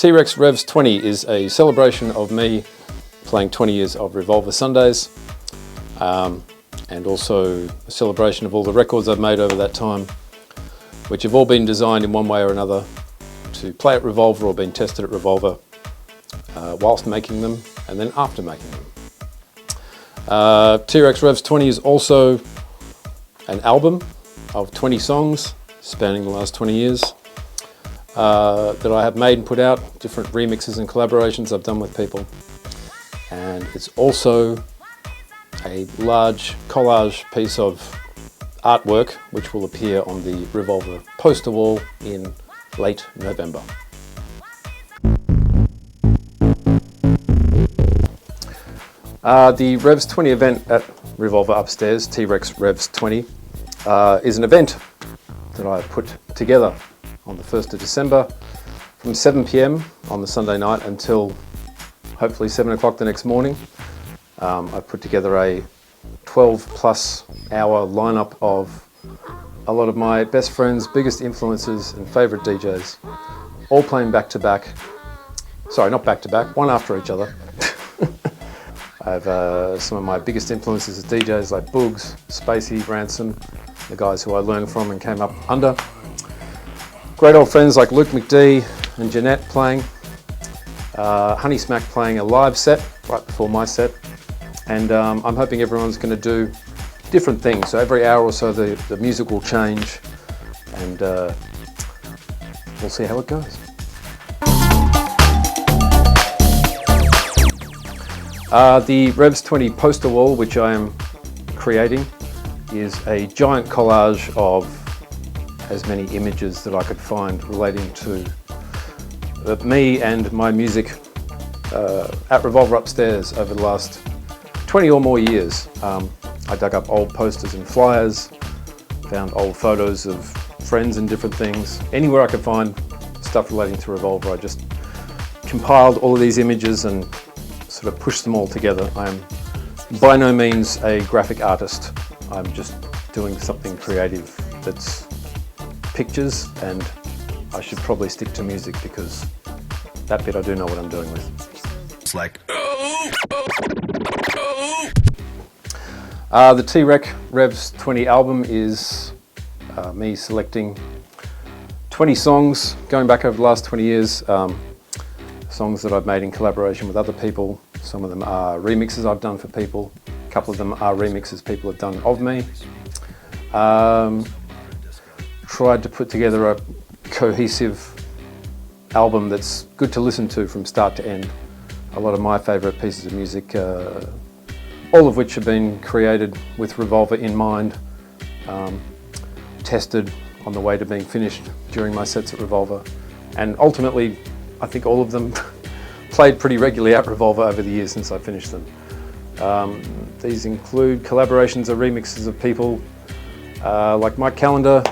T-REK's REVS 20 is a celebration of me playing 20 years of Revolver Sundays, and also a celebration of all the records I've made over that time, which have all been designed in one way or another to play at Revolver or been tested at Revolver whilst making them and then after making them. T-REK's REVS 20 is also an album of 20 songs spanning the last 20 years that I have made and put out, different remixes and collaborations I've done with people. And it's also a large collage piece of artwork which will appear on the Revolver poster wall in late November. The REVS 20 event at Revolver upstairs, T-REK's REVS 20, is an event that I put together on the 1st of December from 7 p.m. on the Sunday night until hopefully 7 o'clock the next morning. I put together a 12+ hour lineup of a lot of my best friends, biggest influences and favourite DJs, all playing back to back. Sorry, not back to back, one after each other. I have some of my biggest influences as DJs like Boogs, Spacey, Ransom, the guys who I learned from and came up under. Great old friends like Luke McD and Jeanette playing. Honey Smack playing a live set right before my set. And I'm hoping everyone's going to do different things. So every hour or so the music will change, and we'll see how it goes. The REVS 20 poster wall, which I am creating, is a giant collage of as many images that I could find relating to me and my music at Revolver upstairs over the last 20 or more years. I dug up old posters and flyers, found old photos of friends and different things. Anywhere I could find stuff relating to Revolver, I just compiled all of these images and sort of pushed them all together. I'm by no means a graphic artist. I'm just doing something creative that's pictures, and I should probably stick to music because that bit I do know what I'm doing with. It's like, the T-REK REVS 20 album is me selecting 20 songs going back over the last 20 years, songs that I've made in collaboration with other people. Some of them are remixes I've done for people, a couple of them are remixes people have done of me. Tried to put together a cohesive album that's good to listen to from start to end. A lot of my favourite pieces of music, all of which have been created with Revolver in mind, tested on the way to being finished during my sets at Revolver, and ultimately I think all of them played pretty regularly at Revolver over the years since I finished them. These include collaborations or remixes of people like Mike Callender,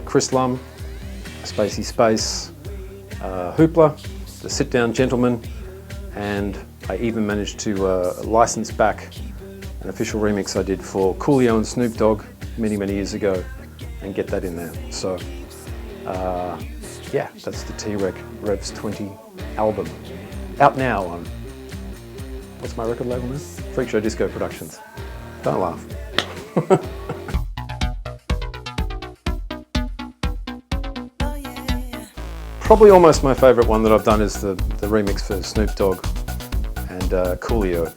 Chris Lum, Spacey Space, Hoopla, the Sit Down Gentleman, and I even managed to license back an official remix I did for Coolio and Snoop Dogg many years ago and get that in there. So yeah, that's the T-REK REVS 20 album. Out now on, what's my record label now? Freak Show Disco Productions. Don't laugh. Probably almost my favourite one that I've done is the remix for Snoop Dogg and Coolio.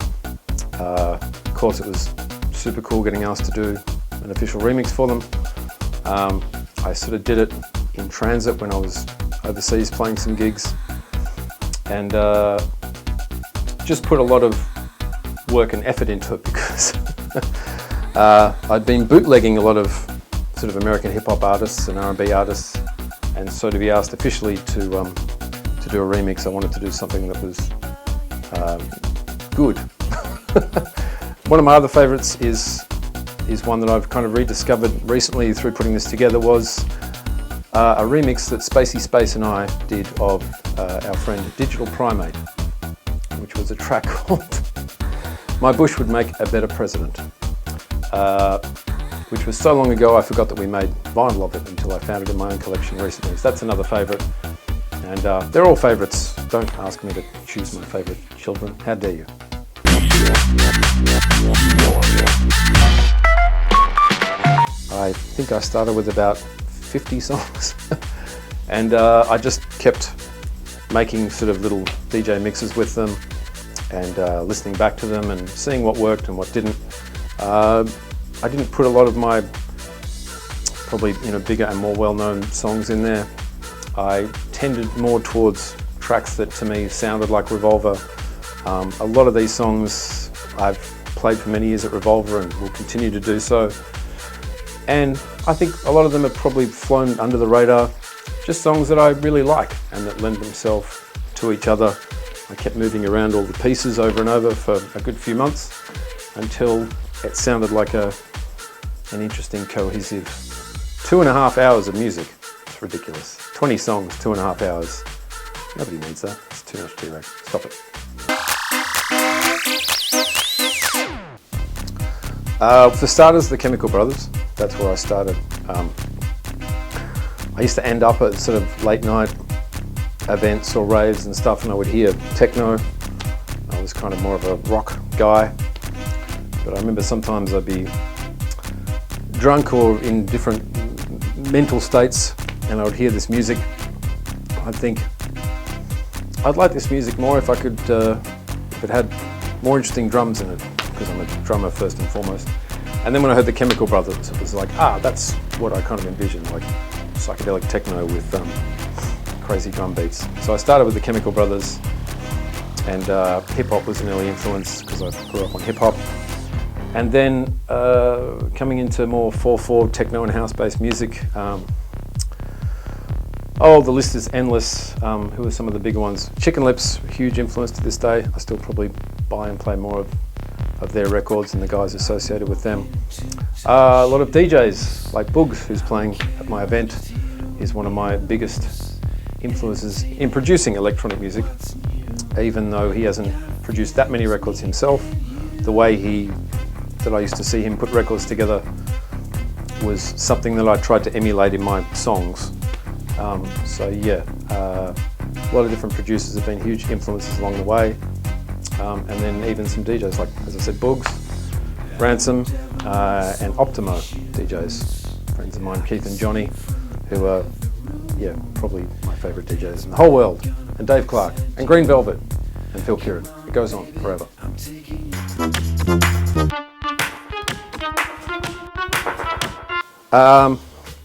Of course, it was super cool getting asked to do an official remix for them. I sort of did it in transit when I was overseas playing some gigs, and just put a lot of work and effort into it because I'd been bootlegging a lot of sort of American hip-hop artists and R&B artists, and so to be asked officially to do a remix, I wanted to do something that was good. One of my other favourites is one that I've kind of rediscovered recently through putting this together, was a remix that Spacey Space and I did of our friend Digital Primate, which was a track called My Bush Would Make a Better President, which was so long ago I forgot that we made vinyl of it until I found it in my own collection recently. So that's another favourite, and they're all favourites don't ask me to choose my favourite children. How dare you? I think I started with about 50 songs and I just kept making sort of little DJ mixes with them and listening back to them and seeing what worked and what didn't. I didn't put a lot of my probably bigger and more well-known songs in there. I tended more towards tracks that to me sounded like Revolver. A lot of these songs I've played for many years at Revolver and will continue to do so. And I think a lot of them have probably flown under the radar, just songs that I really like and that lend themselves to each other. I kept moving around all the pieces over and over for a good few months until it sounded like an interesting, cohesive 2.5 hours of music. It's ridiculous. 20 songs, 2.5 hours. Nobody needs that. It's too much T-REK. Stop it. For starters, the Chemical Brothers. That's where I started. I used to end up at sort of late night events or raves and stuff, and I would hear techno. I was kind of more of a rock guy, but I remember sometimes I'd be drunk or in different mental states, and I would hear this music. I'd think, I'd like this music more if I could, if it had more interesting drums in it, because I'm a drummer first and foremost. And then when I heard the Chemical Brothers, it was like, that's what I kind of envisioned, like psychedelic techno with crazy drum beats. So I started with the Chemical Brothers, and hip-hop was an early influence because I grew up on hip-hop. And then coming into more 4/4 techno and house-based music, the list is endless. Who are some of the bigger ones? Chicken Lips, huge influence to this day. I still probably buy and play more of their records and the guys associated with them. A lot of DJs like Boogs, who's playing at my event, is one of my biggest influences in producing electronic music. Even though he hasn't produced that many records himself, the way that I used to see him put records together was something that I tried to emulate in my songs. So yeah, a lot of different producers have been huge influences along the way. And then even some DJs like, as I said, Boogs, Ransom, and Optimo DJs, friends of mine, Keith and Johnny, who are, probably my favourite DJs in the whole world, and Dave Clark, and Green Velvet, and Phil Kieran. It goes on forever.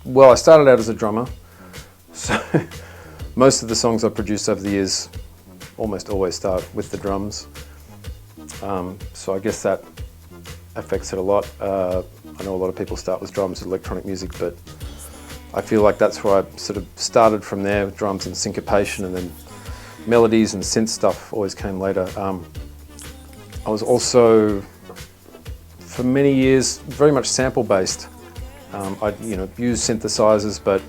Well, I started out as a drummer, so most of the songs I've produced over the years almost always start with the drums. So I guess that affects it a lot. I know a lot of people start with drums in electronic music, but I feel like that's where I sort of started from there, with drums and syncopation, and then melodies and synth stuff always came later. I was also, for many years, very much sample-based. I'd use synthesizers, but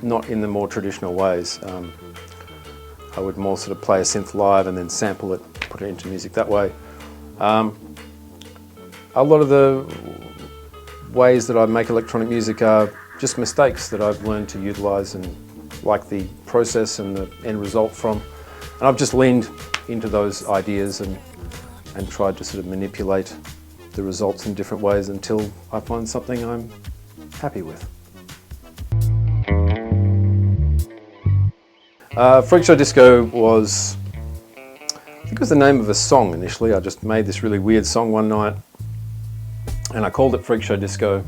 not in the more traditional ways. I would more sort of play a synth live and then sample it, put it into music that way. A lot of the ways that I make electronic music are just mistakes that I've learned to utilize and like the process and the end result from. And I've just leaned into those ideas and tried to sort of manipulate the results in different ways until I find something I'm happy with. Freak Show Disco was, I think it was the name of a song initially. I just made this really weird song one night and I called it Freak Show Disco.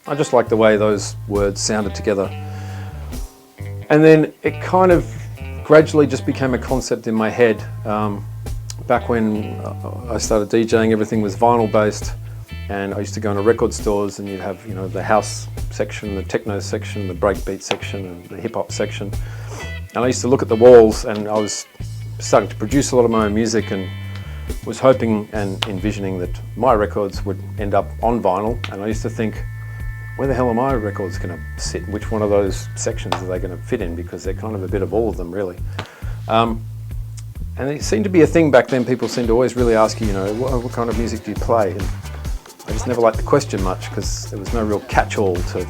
I just liked the way those words sounded together. And then it kind of gradually just became a concept in my head. Back when I started DJing, everything was vinyl based, and I used to go into record stores and you'd have the house section, the techno section, the breakbeat section, and the hip hop section. And I used to look at the walls, and I was starting to produce a lot of my own music and was hoping and envisioning that my records would end up on vinyl. And I used to think, where the hell are my records going to sit? Which one of those sections are they going to fit in? Because they're kind of a bit of all of them, really. And it seemed to be a thing back then. People seemed to always really ask you, what kind of music do you play? And I just never liked the question much because there was no real catch-all to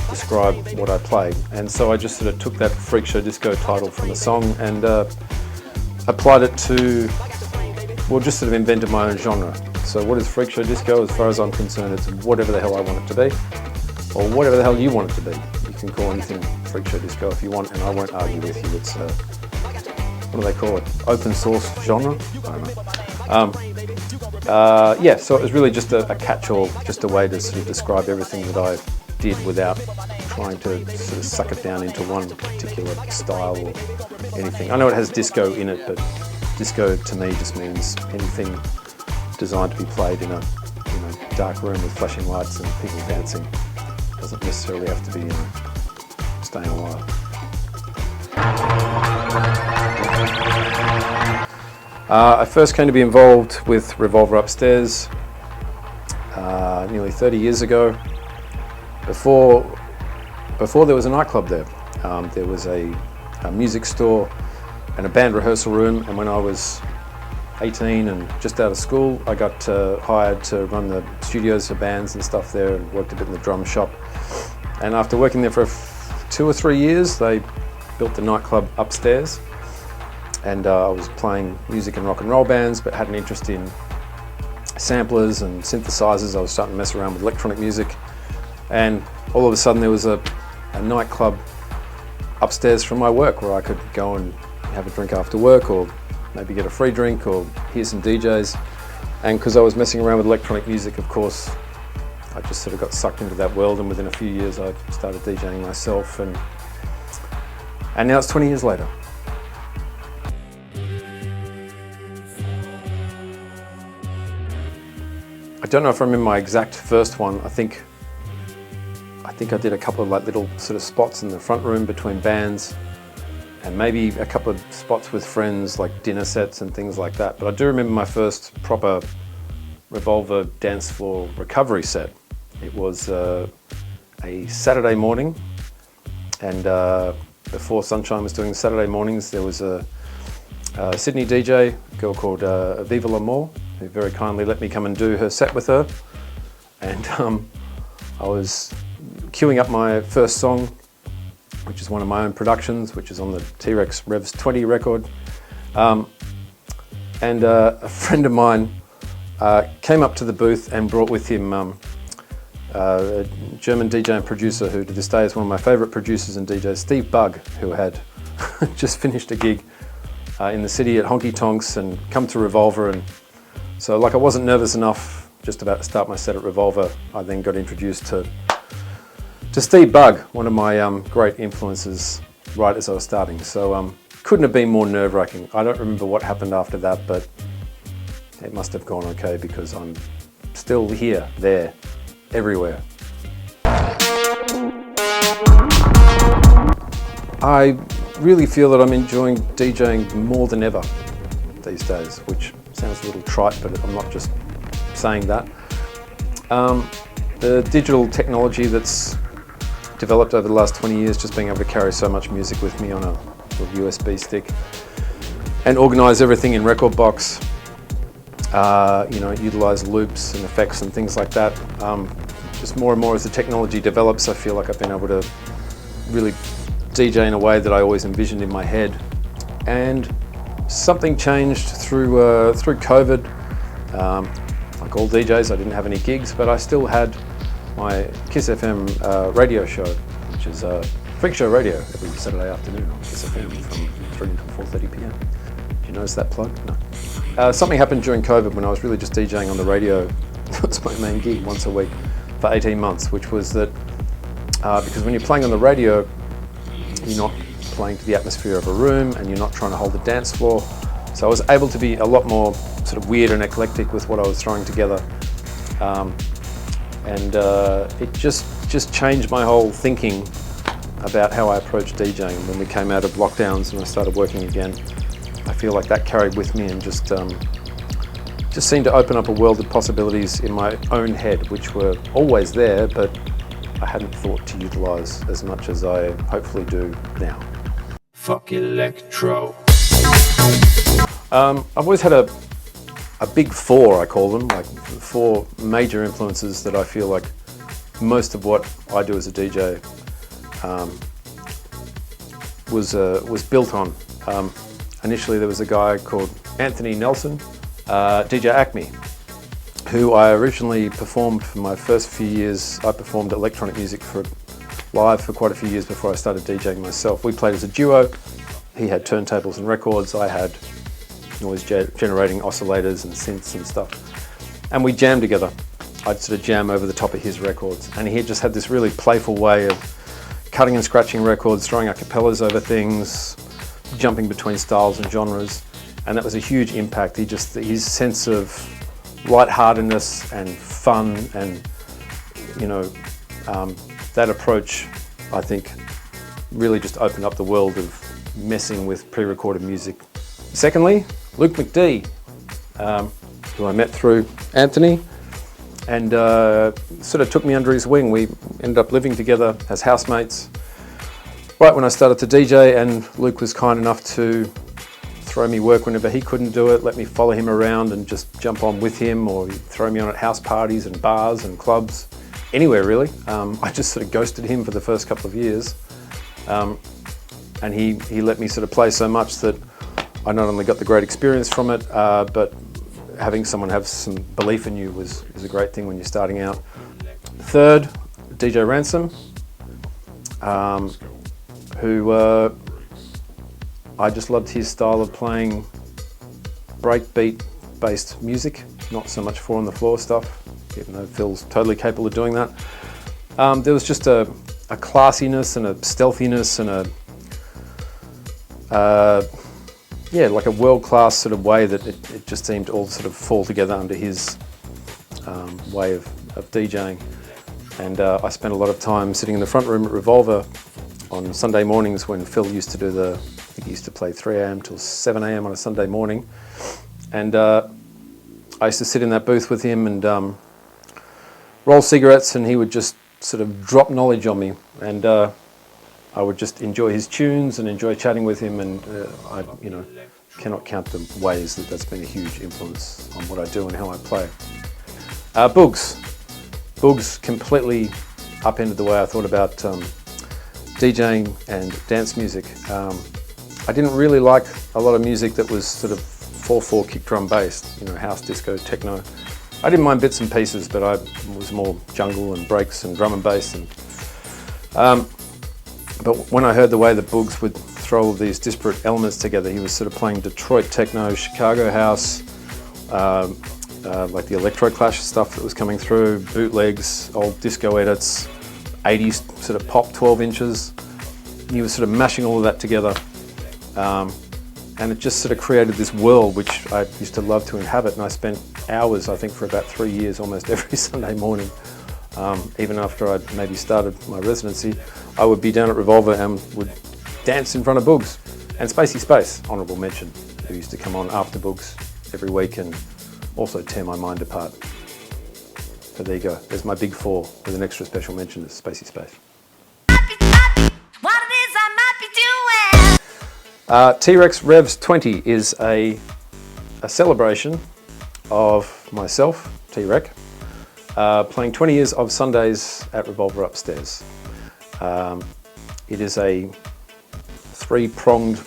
describe what I played. And so I just sort of took that Freak Show Disco title from the song and applied it to, well, just sort of invented my own genre. So what is freak show disco? As far as I'm concerned, it's whatever the hell I want it to be, or whatever the hell you want it to be. You can call anything freak show disco if you want, and I won't argue with you. It's what do they call it? Open source genre? I don't know. Yeah, so it was really just a catch-all, just a way to sort of describe everything that I did without trying to sort of suck it down into one particular style or anything. I know it has disco in it, but disco to me just means anything designed to be played in a dark room with flashing lights and people dancing. It doesn't necessarily have to be staying alive. I first came to be involved with Revolver Upstairs nearly 30 years ago. Before there was a nightclub there. There was a music store and a band rehearsal room, and when I was 18 and just out of school, I got hired to run the studios for bands and stuff there, and worked a bit in the drum shop. And after working there for 2 or 3 years, they built the nightclub upstairs, and I was playing music and rock and roll bands, but had an interest in samplers and synthesizers. I was starting to mess around with electronic music, and all of a sudden there was a nightclub upstairs from my work where I could go and have a drink after work, or maybe get a free drink, or hear some DJs. And because I was messing around with electronic music, of course, I just sort of got sucked into that world, and within a few years I started DJing myself, and now it's 20 years later. I don't know if I remember my exact first one. I think I did a couple of like little sort of spots in the front room between bands, and maybe a couple of spots with friends, like dinner sets and things like that. But I do remember my first proper Revolver dance floor recovery set. It was a Saturday morning, and before Sunshine was doing Saturday mornings, there was a Sydney DJ, a girl called Viva L'Amour, who very kindly let me come and do her set with her. And I was queuing up my first song, which is one of my own productions, which is on the T-REK REVS 20 record. And a friend of mine came up to the booth and brought with him a German DJ and producer who to this day is one of my favourite producers and DJs, Steve Bugg, who had just finished a gig in the city at Honky Tonks and come to Revolver. And so like I wasn't nervous enough just about to start my set at Revolver, I then got introduced to Steve Bugg, one of my great influences right as I was starting. So couldn't have been more nerve-wracking. I don't remember what happened after that, but it must have gone okay because I'm still here, there, everywhere. I really feel that I'm enjoying DJing more than ever these days, which sounds a little trite, but I'm not just saying that. The digital technology that's developed over the last 20 years, just being able to carry so much music with me on a USB stick and organize everything in Record Box, utilize loops and effects and things like that. Just more and more as the technology develops, I feel like I've been able to really DJ in a way that I always envisioned in my head. And something changed through COVID. Like all DJs, I didn't have any gigs, but I still had my Kiss FM radio show, which is Freak Show Radio every Saturday afternoon on Kiss FM from 3 until 4:30 p.m. Did you notice that plug? No. Something happened during COVID when I was really just DJing on the radio. That was my main gig once a week for 18 months, which was that because when you're playing on the radio, you're not playing to the atmosphere of a room and you're not trying to hold the dance floor. So I was able to be a lot more sort of weird and eclectic with what I was throwing together. And it just changed my whole thinking about how I approached DJing. When we came out of lockdowns and I started working again, I feel like that carried with me and just seemed to open up a world of possibilities in my own head, which were always there, but I hadn't thought to utilise as much as I hopefully do now. Fuck electro. I've always had a big four, I call them, like 4 major influences that I feel like most of what I do as a DJ was built on. initially there was a guy called Anthony Nelson, DJ Acme, who I originally performed for my first few years. I performed electronic music live for quite a few years before I started DJing myself. We played as a duo. He had turntables and records. I had noise generating oscillators and synths and stuff. And we jammed together. I'd sort of jam over the top of his records. And he just had this really playful way of cutting and scratching records, throwing a cappellas over things, jumping between styles and genres. And that was a huge impact. His sense of lightheartedness and fun and, that approach, I think, really just opened up the world of messing with pre-recorded music. Secondly, Luke McD, who I met through Anthony, and sort of took me under his wing. We ended up living together as housemates right when I started to DJ, and Luke was kind enough to throw me work whenever he couldn't do it, let me follow him around and just jump on with him, or he'd throw me on at house parties and bars and clubs, anywhere really. I just sort of ghosted him for the first couple of years. And he let me sort of play so much that I not only got the great experience from it, but having someone have some belief in you is a great thing when you're starting out. Third, DJ Ransom, who I just loved his style of playing breakbeat based music, not so much four on the floor stuff, even though Phil's totally capable of doing that. There was just a classiness and a stealthiness and like a world-class sort of way that it just seemed to all sort of fall together under his way of DJing. And I spent a lot of time sitting in the front room at Revolver on Sunday mornings when Phil used to do I think he used to play 3 a.m. till 7 a.m. on a Sunday morning. And I used to sit in that booth with him and roll cigarettes, and he would just sort of drop knowledge on me. And I would just enjoy his tunes and enjoy chatting with him, and I cannot count the ways that that's been a huge influence on what I do and how I play. Boogs completely upended the way I thought about DJing and dance music. I didn't really like a lot of music that was sort of 4/4 kick drum based, house, disco, techno. I didn't mind bits and pieces, but I was more jungle and breaks and drum and bass. But when I heard the way that Boogs would throw all these disparate elements together, he was sort of playing Detroit techno, Chicago house, like the Electro Clash stuff that was coming through, bootlegs, old disco edits, 80s sort of pop 12 inches. He was sort of mashing all of that together. And it just sort of created this world which I used to love to inhabit, and I spent hours, I think for about 3 years, almost every Sunday morning. Even after I'd maybe started my residency, I would be down at Revolver and would dance in front of Boogs. And Spacey Space, honourable mention, who used to come on after Boogs every week and also tear my mind apart. So there you go, there's my big four with an extra special mention of Spacey Space. T-REK's REVS 20 is a celebration of myself, T-REK, playing 20 years of Sundays at Revolver upstairs. It is a three-pronged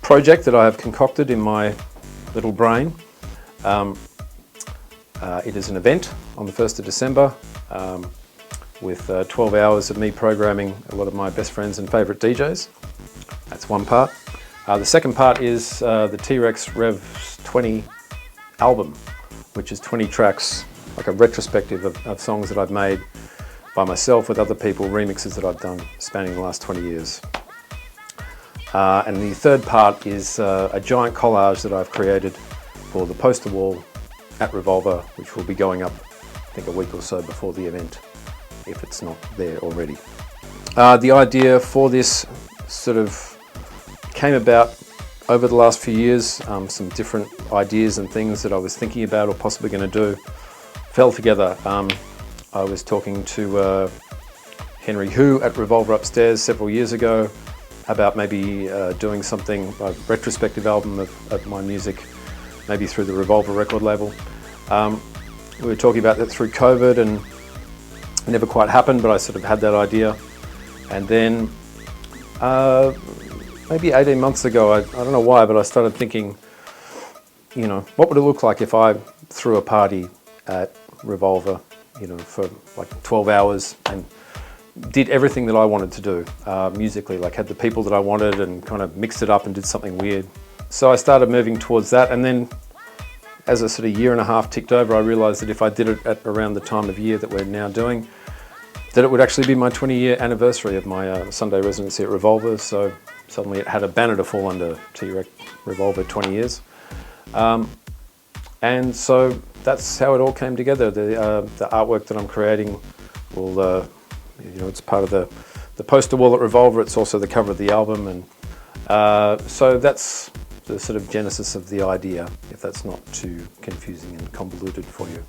project that I have concocted in my little brain. It is an event on the 1st of December with 12 hours of me programming a lot of my best friends and favourite DJs. That's one part. The second part is the T-REK's REVS 20 album, which is 20 tracks, like a retrospective of songs that I've made by myself with other people, remixes that I've done spanning the last 20 years. And the third part is a giant collage that I've created for the poster wall at Revolver, which will be going up, I think, a week or so before the event, if it's not there already. The idea for this sort of came about over the last few years. Some different ideas and things that I was thinking about or possibly going to do fell together. I was talking to Henry Hu at Revolver upstairs several years ago about maybe doing something, a retrospective album of my music, maybe through the Revolver record label. We were talking about that through COVID, and it never quite happened, but I sort of had that idea. And then maybe 18 months ago, I don't know why, but I started thinking, you know, what would it look like if I threw a party at Revolver, you know, for like 12 hours and did everything that I wanted to do musically, like had the people that I wanted and kind of mixed it up and did something weird. So I started moving towards that, and then as a sort of year and a half ticked over, I realized that if I did it at around the time of year that we're now doing, that it would actually be my 20-year anniversary of my Sunday residency at Revolver. So suddenly it had a banner to fall under, T-REK Revolver 20 years. And so that's how it all came together. The artwork that I'm creating will, you know, it's part of the poster wall at Revolver. It's also the cover of the album, and so that's the sort of genesis of the idea, if that's not too confusing and convoluted for you.